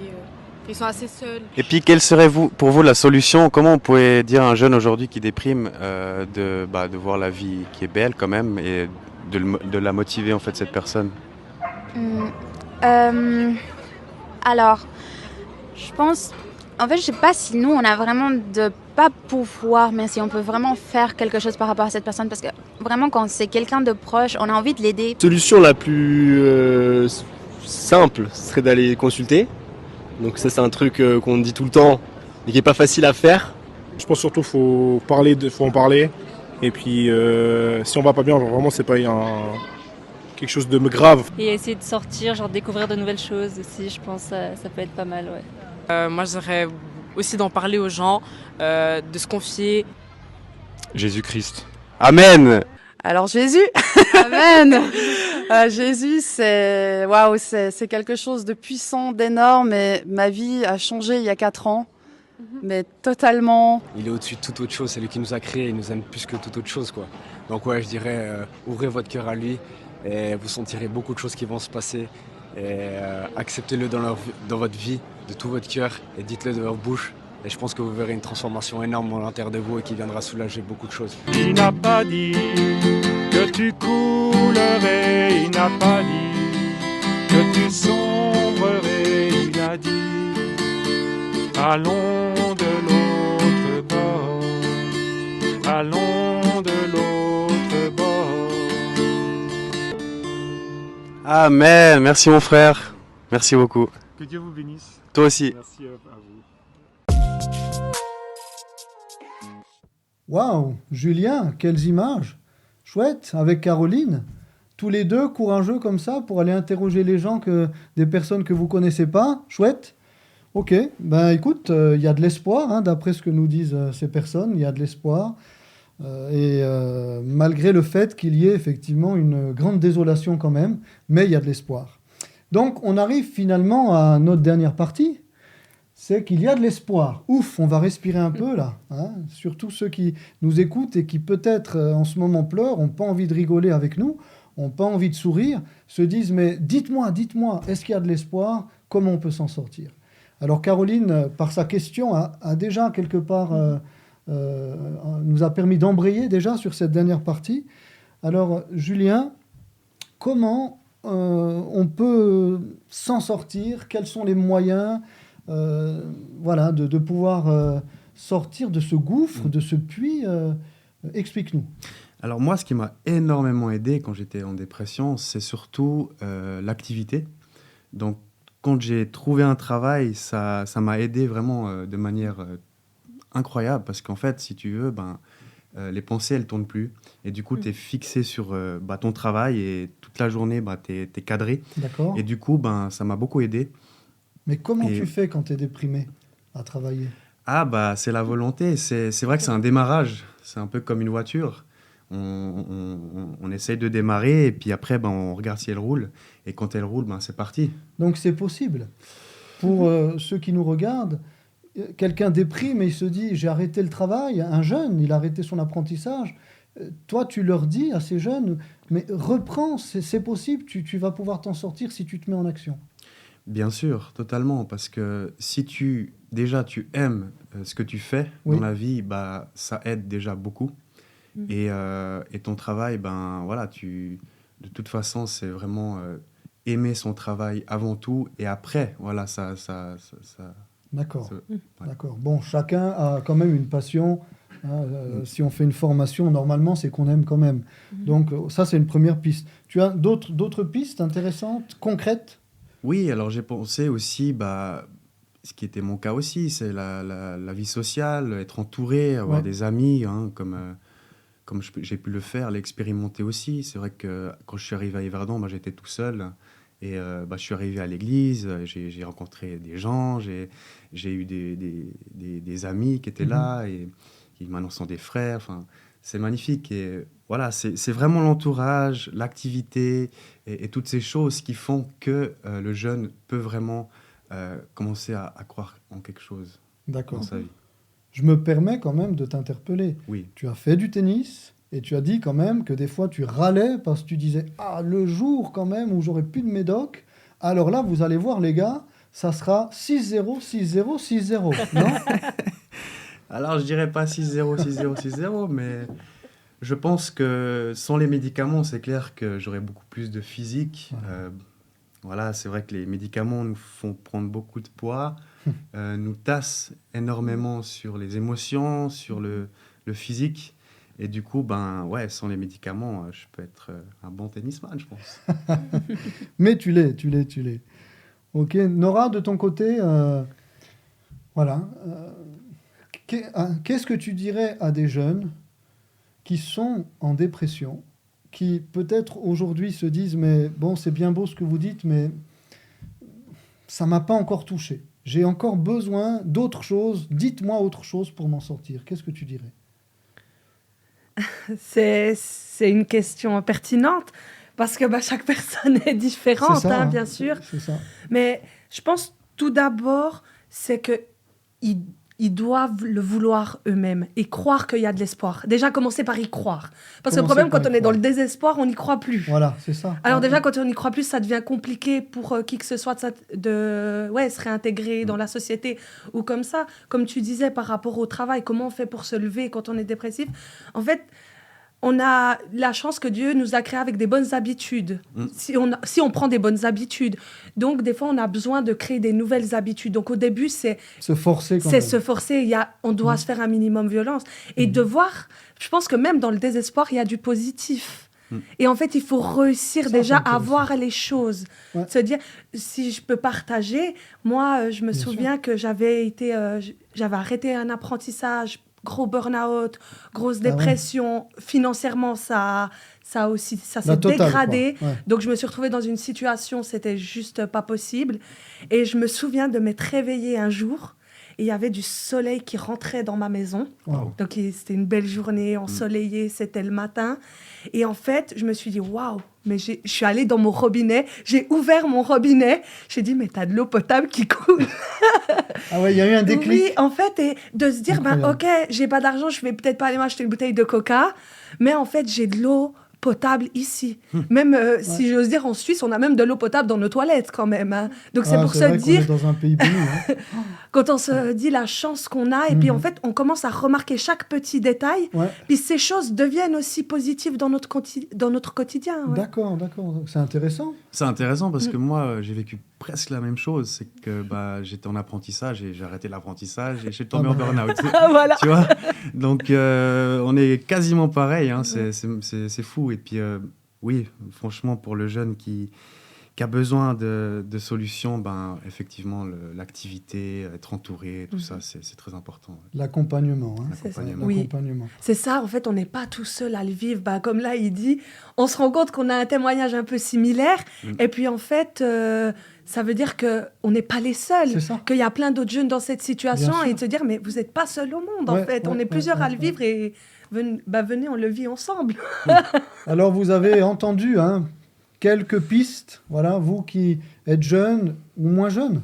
ils sont assez seuls. Et puis, quelle serait pour vous la solution? Comment on pourrait dire à un jeune aujourd'hui qui déprime de voir la vie qui est belle quand même et de la motiver en fait cette personne? Alors, je pense... En fait, je sais pas si nous, on a vraiment de pas pouvoir, mais si on peut vraiment faire quelque chose par rapport à cette personne. Parce que vraiment, quand c'est quelqu'un de proche, on a envie de l'aider. La solution la plus simple serait d'aller consulter. Donc ça, c'est un truc qu'on dit tout le temps, mais qui n'est pas facile à faire. Je pense surtout qu'il faut en parler. Et puis, si on va pas bien, vraiment, c'est pas quelque chose de grave. Et essayer de sortir, découvrir de nouvelles choses aussi, je pense que ça peut être pas mal, ouais. Moi, je dirais aussi d'en parler aux gens, de se confier. Jésus-Christ. Amen. Alors Jésus, amen. Jésus, c'est quelque chose de puissant, d'énorme. Et ma vie a changé il y a 4 ans, mais totalement. Il est au-dessus de toute autre chose. C'est lui qui nous a créés. Il nous aime plus que toute autre chose, quoi. Donc ouais, je dirais ouvrez votre cœur à lui et vous sentirez beaucoup de choses qui vont se passer. Et acceptez-le dans votre vie, de tout votre cœur, et dites-le de votre bouche. Et je pense que vous verrez une transformation énorme à l'intérieur de vous et qui viendra soulager beaucoup de choses. Il n'a pas dit que tu coulerais, il n'a pas dit que tu sombrerais, il a dit allons de l'autre bord, allons de l'autre bord. Amen. Merci mon frère. Merci beaucoup. Que Dieu vous bénisse. Toi aussi. Merci à vous. Waouh, Julien, quelles images. Chouette, avec Caroline. Tous les deux courageux comme ça pour aller interroger les gens, des personnes que vous connaissez pas. Chouette. Ok, ben écoute, il y a de l'espoir, hein, d'après ce que nous disent ces personnes, il y a de l'espoir. Malgré le fait qu'il y ait effectivement une grande désolation quand même, mais il y a de l'espoir. Donc on arrive finalement à notre dernière partie, c'est qu'il y a de l'espoir. Ouf, on va respirer un peu là, hein, surtout ceux qui nous écoutent et qui peut-être en ce moment pleurent, n'ont pas envie de rigoler avec nous, n'ont pas envie de sourire, se disent mais dites-moi, est-ce qu'il y a de l'espoir? Comment on peut s'en sortir? Alors Caroline, par sa question, a déjà quelque part nous a permis d'embrayer déjà sur cette dernière partie. Alors Julien, comment on peut s'en sortir? Quels sont les moyens de pouvoir sortir de ce gouffre, de ce puits? Explique-nous. Alors moi, ce qui m'a énormément aidé quand j'étais en dépression, c'est surtout l'activité. Donc quand j'ai trouvé un travail, ça m'a aidé vraiment de manière incroyable, parce qu'en fait, si tu veux, les pensées, elles tournent plus. Et du coup, tu es fixé sur ton travail et toute la journée, tu es cadré. D'accord. Et du coup, ça m'a beaucoup aidé. Mais comment tu fais quand tu es déprimé à travailler? C'est la volonté. C'est vrai que c'est un démarrage. C'est un peu comme une voiture. On essaye de démarrer et puis après, on regarde si elle roule. Et quand elle roule, c'est parti. Donc c'est possible. Pour ceux qui nous regardent, quelqu'un déprime et il se dit « j'ai arrêté le travail ». Un jeune, il a arrêté son apprentissage. Toi, tu leur dis à ces jeunes « mais reprends, c'est possible, tu vas pouvoir t'en sortir si tu te mets en action ». Bien sûr, totalement. Parce que si tu aimes ce que tu fais Oui. dans la vie, ça aide déjà beaucoup. Et ton travail, de toute façon, c'est vraiment aimer son travail avant tout. Et après, voilà, ça D'accord. ouais. D'accord. Bon, chacun a quand même une passion. Hein, si on fait une formation, normalement, c'est qu'on aime quand même. Donc, ça, c'est une première piste. Tu as d'autres pistes intéressantes, concrètes? Oui, alors j'ai pensé aussi, ce qui était mon cas aussi, c'est la vie sociale, être entouré, avoir des amis, hein, comme j'ai pu le faire, l'expérimenter aussi. C'est vrai que quand je suis arrivé à Yverdon, j'étais tout seul. Et je suis arrivé à l'église, j'ai rencontré des gens, j'ai eu des amis qui étaient là, et qui maintenant sont des frères. Enfin, c'est magnifique. Et voilà, c'est vraiment l'entourage, l'activité et toutes ces choses qui font que le jeune peut vraiment commencer à croire en quelque chose dans sa vie. Je me permets quand même de t'interpeller. Oui. Tu as fait du tennis et tu as dit quand même que des fois tu râlais parce que tu disais « Ah, le jour quand même où j'aurai plus de médoc, alors là, vous allez voir les gars, ça sera 6-0, 6-0, 6-0. » Non? Alors, je dirais pas 6-0, 6-0, 6-0, mais je pense que sans les médicaments, c'est clair que j'aurais beaucoup plus de physique. Voilà, c'est vrai que les médicaments nous font prendre beaucoup de poids, nous tassent énormément sur les émotions, sur le physique. Et du coup, sans les médicaments, je peux être un bon tennisman, je pense. Mais tu l'es. Ok, Nora, de ton côté, qu'est-ce que tu dirais à des jeunes qui sont en dépression, qui peut-être aujourd'hui se disent « mais bon, c'est bien beau ce que vous dites, mais ça ne m'a pas encore touché. J'ai encore besoin d'autre chose. Dites-moi autre chose pour m'en sortir. » Qu'est-ce que tu dirais? C'est une question pertinente parce que chaque personne est différente, c'est ça, bien sûr. C'est ça. Mais je pense tout d'abord, c'est qu'ils doivent le vouloir eux-mêmes et croire qu'il y a de l'espoir. Déjà, commencer par y croire. Parce que le problème, quand on est dans le désespoir, on n'y croit plus. Voilà, c'est ça. Alors déjà, quand on n'y croit plus, ça devient compliqué pour qui que ce soit de se réintégrer dans la société ou comme ça. Comme tu disais, par rapport au travail, comment on fait pour se lever quand on est dépressif? En fait, on a la chance que Dieu nous a créés avec des bonnes habitudes, si on prend des bonnes habitudes. Donc, des fois, on a besoin de créer des nouvelles habitudes. Donc, au début, c'est... Se forcer quand même. C'est se forcer. On doit se faire un minimum violence. Et de voir... Je pense que même dans le désespoir, il y a du positif. Et en fait, il faut réussir déjà à voir les choses. Se dire, si je peux partager... Moi, je me souviens que j'avais arrêté un apprentissage gros burn-out, grosse dépression. Financièrement, ça s'est dégradé. Quoi. Ouais. Donc, je me suis retrouvée dans une situation, c'était juste pas possible. Et je me souviens de m'être réveillée un jour et il y avait du soleil qui rentrait dans ma maison. Wow. Donc, c'était une belle journée ensoleillée, c'était le matin. Et en fait, je me suis dit, waouh, mais je suis allée dans mon robinet, j'ai ouvert mon robinet, j'ai dit, mais t'as de l'eau potable qui coule. Ah ouais, il y a eu un déclic. Oui, en fait, et de se dire, ok, j'ai pas d'argent, je vais peut-être pas aller m'acheter une bouteille de coca, mais en fait, j'ai de l'eau potable ici. Même si j'ose dire, en Suisse, on a même de l'eau potable dans nos toilettes quand même. Hein. Donc c'est pour se dire... On est dans un pays béni. Hein. Quand on se dit la chance qu'on a, et puis en fait, on commence à remarquer chaque petit détail, puis ces choses deviennent aussi positives dans notre quotidien. Ouais. D'accord. C'est intéressant. C'est intéressant parce que moi, j'ai vécu presque la même chose. C'est que j'étais en apprentissage et j'ai arrêté l'apprentissage et je suis tombé en burn-out. Voilà. Tu vois. Donc, on est quasiment pareil. Hein. C'est fou. Et puis, oui, franchement, pour le jeune qui a besoin de solutions, effectivement, l'activité, être entouré, tout ça, c'est très important. L'accompagnement. Hein. L'accompagnement. C'est ça, en fait, on n'est pas tout seul à le vivre. Comme là, il dit, on se rend compte qu'on a un témoignage un peu similaire. Et puis, en fait, ça veut dire qu'on n'est pas les seuls, qu'il y a plein d'autres jeunes dans cette situation et de se dire, mais vous n'êtes pas seuls au monde, en fait. On est plusieurs à le vivre et venez, on le vit ensemble. Alors, vous avez entendu, quelques pistes, voilà, vous qui êtes jeune ou moins jeune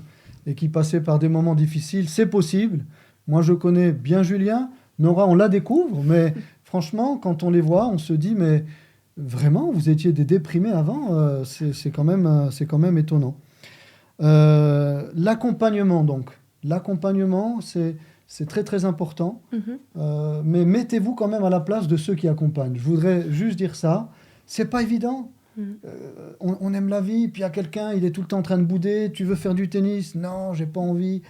et qui passez par des moments difficiles, c'est possible. Moi, je connais bien Julien. Nora, on la découvre, mais franchement, quand on les voit, on se dit, mais vraiment, vous étiez des déprimés avant, c'est quand même étonnant. L'accompagnement, donc. L'accompagnement, c'est très, très important. Mais mettez-vous quand même à la place de ceux qui accompagnent. Je voudrais juste dire ça. C'est pas évident. On aime la vie, puis il y a quelqu'un, il est tout le temps en train de bouder. Tu veux faire du tennis? Non, j'ai pas envie.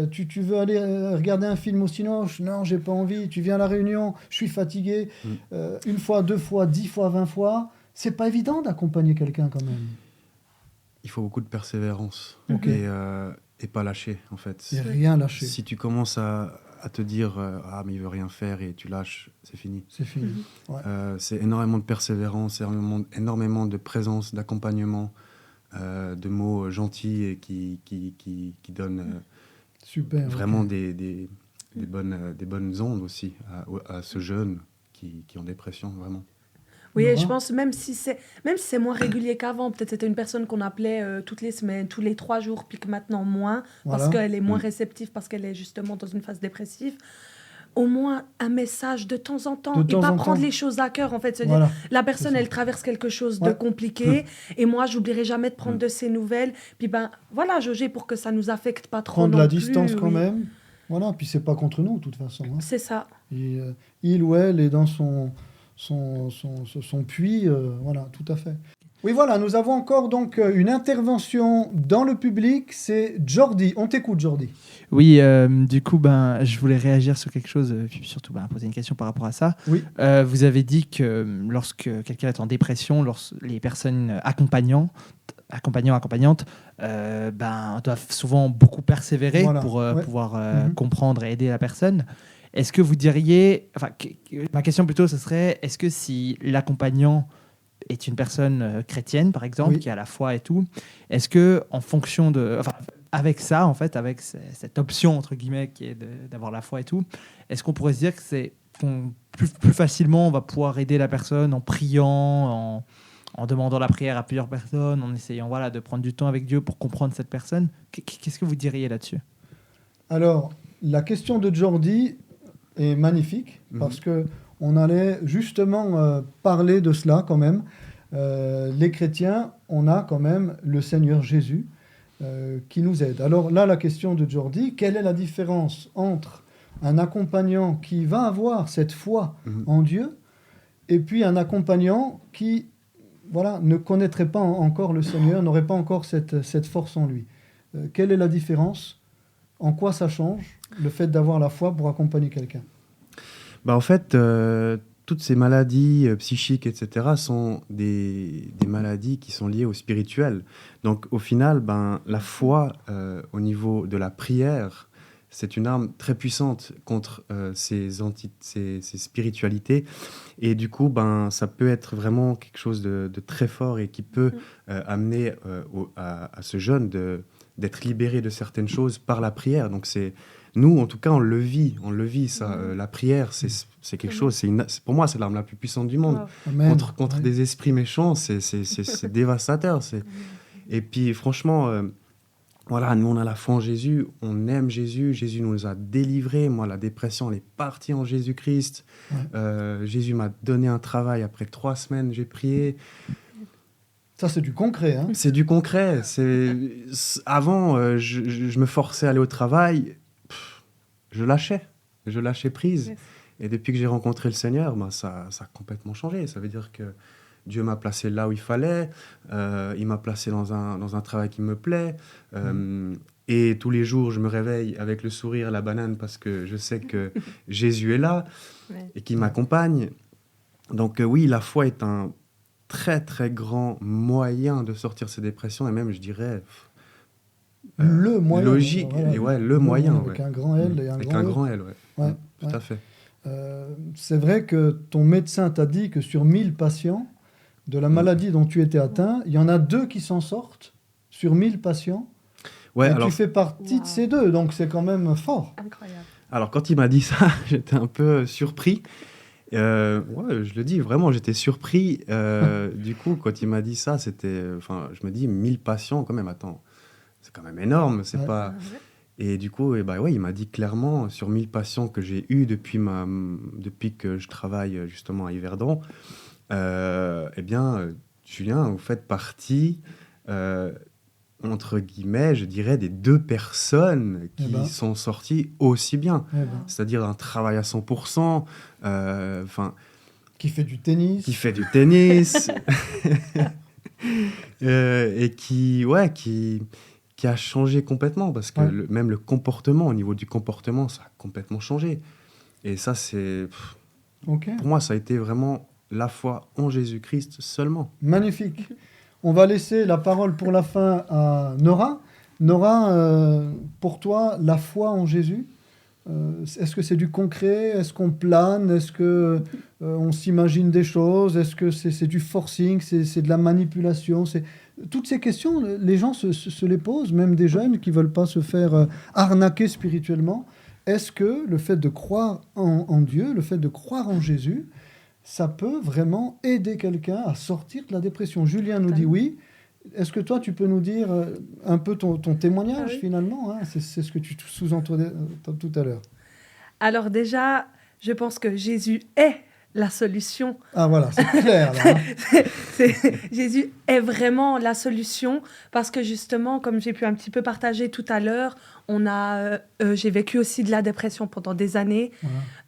Tu veux aller regarder un film au Cinoche? Non, j'ai pas envie. Tu viens à la réunion? Je suis fatigué. Une fois, 2 fois, 10 fois, 20 fois. C'est pas évident d'accompagner quelqu'un quand même. Il faut beaucoup de persévérance et pas lâcher, en fait. Et rien lâcher. Si tu commences à te dire mais il veut rien faire et tu lâches, c'est fini. C'est fini. Ouais. C'est énormément de persévérance, énormément de présence, d'accompagnement, de mots gentils et qui donnent vraiment des bonnes ondes aussi à ce jeune qui est en dépression, vraiment. Oui, et je pense même si c'est moins régulier qu'avant, peut-être c'était une personne qu'on appelait toutes les semaines, tous les 3 jours, puis que maintenant moins, parce qu'elle est moins réceptive, parce qu'elle est justement dans une phase dépressive. Au moins un message de temps en temps, et pas prendre les choses à cœur, en fait, se dire, la personne, elle traverse quelque chose de compliqué, et moi, j'oublierai jamais de prendre de ses nouvelles, puis jauger pour que ça nous affecte pas trop prendre non la plus, distance quand même, voilà, puis c'est pas contre nous, de toute façon. Hein. C'est ça. Et, il ou elle est dans son puits, voilà, tout à fait. Oui, voilà, nous avons encore donc une intervention dans le public, c'est Jordi. On t'écoute, Jordi. Oui, du coup, je voulais réagir sur quelque chose, puis surtout poser une question par rapport à ça. Oui. Vous avez dit que lorsque quelqu'un est en dépression, les personnes accompagnantes, doivent souvent beaucoup persévérer pour pouvoir comprendre et aider la personne. Est-ce que vous diriez... ma question plutôt, ce serait, est-ce que si l'accompagnant est une personne chrétienne, par exemple, qui a la foi et tout, est-ce que en fonction de... avec ça, en fait, avec cette option, entre guillemets, qui est d'avoir la foi et tout, est-ce qu'on pourrait se dire que plus facilement, on va pouvoir aider la personne en priant, en demandant la prière à plusieurs personnes, en essayant de prendre du temps avec Dieu pour comprendre cette personne? Qu'est-ce que vous diriez là-dessus? Alors, la question de Jordi est magnifique, parce qu'on allait justement parler de cela quand même. Les chrétiens, on a quand même le Seigneur Jésus qui nous aide. Alors là, la question de Jordi, quelle est la différence entre un accompagnant qui va avoir cette foi en Dieu et puis un accompagnant qui ne connaîtrait pas encore le Seigneur, n'aurait pas encore cette force en lui? Quelle est la différence? En quoi ça change, le fait d'avoir la foi pour accompagner quelqu'un? En fait, toutes ces maladies psychiques, etc., sont des maladies qui sont liées au spirituel. Donc, au final, la foi, au niveau de la prière, c'est une arme très puissante contre ces spiritualités. Et du coup, ça peut être vraiment quelque chose de très fort et qui peut amener à ce jeune d'être libéré de certaines choses par la prière. Donc nous, en tout cas, on le vit ça. La prière, c'est quelque chose, pour moi, c'est l'arme la plus puissante du monde. Contre des esprits méchants, c'est dévastateur. Et puis, franchement, voilà, nous, on a la foi en Jésus, on aime Jésus, Jésus nous a délivrés. Moi, la dépression, elle est partie en Jésus-Christ. Jésus m'a donné un travail. Après 3 semaines, j'ai prié. Ça, c'est du concret. Hein. C'est du concret. Avant, je me forçais à aller au travail. Je lâchais prise. Yes. Et depuis que j'ai rencontré le Seigneur, ça a complètement changé. Ça veut dire que Dieu m'a placé là où il fallait. Il m'a placé dans un travail qui me plaît. Et tous les jours, je me réveille avec le sourire, la banane, parce que je sais que Jésus est là et qu'il m'accompagne. Donc oui, la foi est un très, très grand moyen de sortir de ces dépressions. Et même, je dirais... le moyen. Logique, voilà, le moyen. Avec un grand L et un grand L. Tout à fait. C'est vrai que ton médecin t'a dit que sur 1000 patients de la maladie dont tu étais atteint, il y en a 2 qui s'en sortent sur 1000 patients. Et alors... tu fais partie de ces 2, donc c'est quand même fort. Incroyable. Alors quand il m'a dit ça, j'étais un peu surpris. Je le dis, vraiment, j'étais surpris. Du coup, quand il m'a dit ça, je me dis 1000 patients quand même, attends. C'est quand même énorme, c'est pas... Et du coup, il m'a dit clairement, sur 1000 patients que j'ai eus depuis que je travaille justement à Yverdon, Julien, vous faites partie, entre guillemets, je dirais, des 2 personnes qui sont sorties aussi bien. C'est-à-dire un travail à 100%, qui fait du tennis. Et qui a changé complètement, parce que même le comportement, au niveau du comportement, ça a complètement changé. Et ça, pour moi, ça a été vraiment la foi en Jésus-Christ seulement. Magnifique. On va laisser la parole pour la fin à Nora. Nora, pour toi, la foi en Jésus, est-ce que c'est du concret? Est-ce qu'on plane? Est-ce qu'on s'imagine des choses? Est-ce que c'est du forcing? C'est de la manipulation? Toutes ces questions, les gens se les posent, même des jeunes qui ne veulent pas se faire arnaquer spirituellement. Est-ce que le fait de croire en Dieu, le fait de croire en Jésus, ça peut vraiment aider quelqu'un à sortir de la dépression? Julien nous dit oui. Est-ce que toi, tu peux nous dire un peu ton témoignage finalement, hein? C'est ce que tu sous-entendais tout à l'heure. Alors déjà, je pense que Jésus est la solution. Ah voilà, c'est clair. Là, hein. Jésus est vraiment la solution parce que justement, comme j'ai pu un petit peu partager tout à l'heure, j'ai vécu aussi de la dépression pendant des années.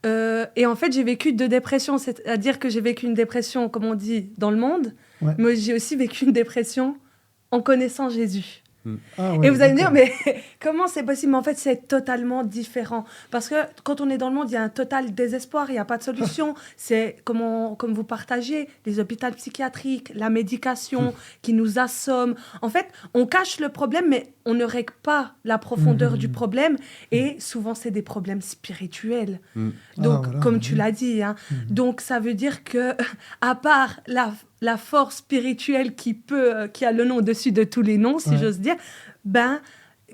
Voilà. Et en fait, j'ai vécu 2 dépressions, c'est-à-dire que j'ai vécu une dépression, comme on dit, dans le monde, mais j'ai aussi vécu une dépression en connaissant Jésus. Et vous allez me dire, mais comment c'est possible? Mais en fait, c'est totalement différent. Parce que quand on est dans le monde, il y a un total désespoir, il n'y a pas de solution. C'est comme vous partagez, les hôpitaux psychiatriques, la médication qui nous assomme. En fait, on cache le problème, mais on ne règle pas la profondeur du problème. Et souvent, c'est des problèmes spirituels. Donc, comme tu l'as dit, hein, donc ça veut dire que, à part la force spirituelle qui a le nom au-dessus de tous les noms, si j'ose dire,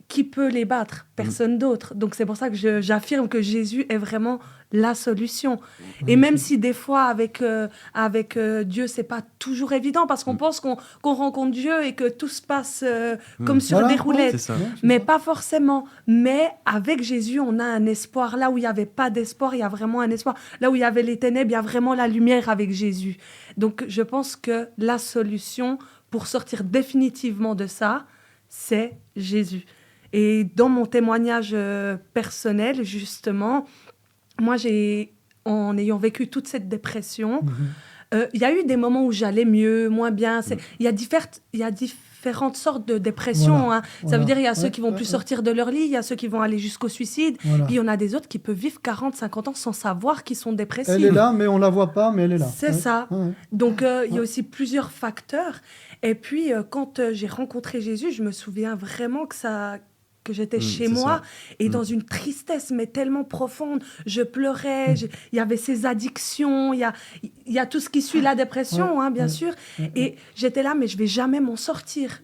qui peut les battre? Personne d'autre. Donc c'est pour ça que j'affirme que Jésus est vraiment la solution. Et même si des fois avec Dieu c'est pas toujours évident, parce qu'on pense qu'on rencontre Dieu et que tout se passe comme sur des roulettes, mais pas forcément. Mais avec Jésus on a un espoir. Là où il y avait pas d'espoir, il y a vraiment un espoir. Là où il y avait les ténèbres, il y a vraiment la lumière avec Jésus. Donc je pense que la solution pour sortir définitivement de ça, c'est Jésus. Et dans mon témoignage personnel, justement, moi, en ayant vécu toute cette dépression, il y a eu des moments où j'allais mieux, moins bien. Il y a différentes sortes de dépression. Ça veut dire il y a ceux qui vont plus sortir de leur lit, il y a ceux qui vont aller jusqu'au suicide, puis il y en a des autres qui peuvent vivre 40, 50 ans sans savoir qu'ils sont dépressifs. Elle est là, mais on ne la voit pas, mais elle est là. C'est ça. Donc, il y a aussi plusieurs facteurs. Et puis, quand j'ai rencontré Jésus, je me souviens vraiment que ça que j'étais chez moi et dans une tristesse mais tellement profonde. Je pleurais, il y avait ces addictions, il y a tout ce qui suit la dépression, bien sûr. Et j'étais là, mais je vais jamais m'en sortir.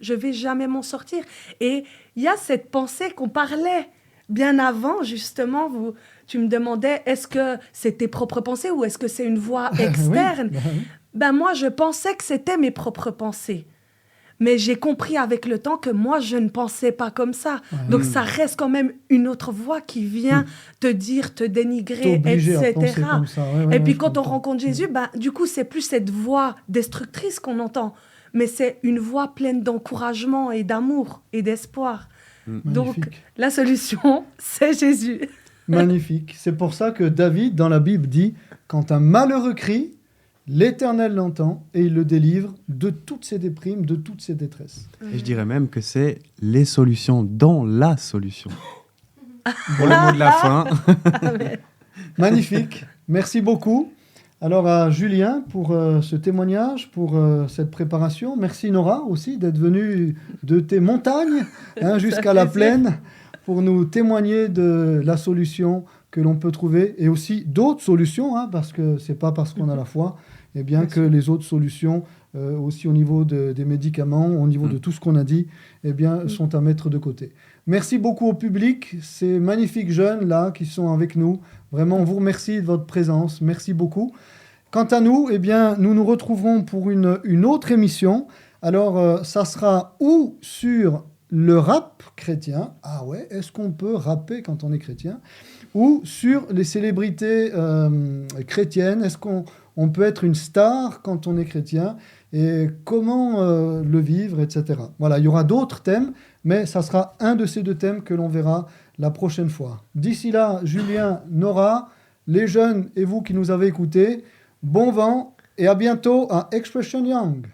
Et il y a cette pensée qu'on parlait bien avant, justement. Tu me demandais, est-ce que c'est tes propres pensées ou est-ce que c'est une voix externe? Ben moi, je pensais que c'était mes propres pensées. Mais j'ai compris avec le temps que moi, je ne pensais pas comme ça. Donc, ça reste quand même une autre voix qui vient te dire, te dénigrer, etc. Et puis, quand on rencontre Jésus, du coup, c'est plus cette voix destructrice qu'on entend. Mais c'est une voix pleine d'encouragement et d'amour et d'espoir. Donc, la solution, c'est Jésus. Magnifique. C'est pour ça que David, dans la Bible, dit « Quand un malheureux crie, l'Éternel l'entend et il le délivre de toutes ses déprimes, de toutes ses détresses. » Et je dirais même que c'est les solutions dans la solution. Pour le mot de la fin. Magnifique. Merci beaucoup. Alors à Julien pour ce témoignage, pour cette préparation. Merci Nora aussi d'être venue de tes montagnes jusqu'à la plaine pour nous témoigner de la solution que l'on peut trouver et aussi d'autres solutions, parce que c'est pas parce qu'on a la foi que les autres solutions, aussi au niveau des médicaments, au niveau de tout ce qu'on a dit, sont à mettre de côté. Merci beaucoup au public, ces magnifiques jeunes là qui sont avec nous. Vraiment, on vous remercie de votre présence. Merci beaucoup. Quant à nous, nous nous retrouverons pour une autre émission. Alors, ça sera ou sur le rap chrétien. Ah ouais, est-ce qu'on peut rapper quand on est chrétien? Ou sur les célébrités chrétiennes. Est-ce qu'on peut être une star quand on est chrétien? Et comment le vivre, etc. Voilà, il y aura d'autres thèmes, mais ça sera un de ces deux thèmes que l'on verra la prochaine fois. D'ici là, Julien, Nora, les jeunes et vous qui nous avez écoutés, bon vent et à bientôt à Expression Young.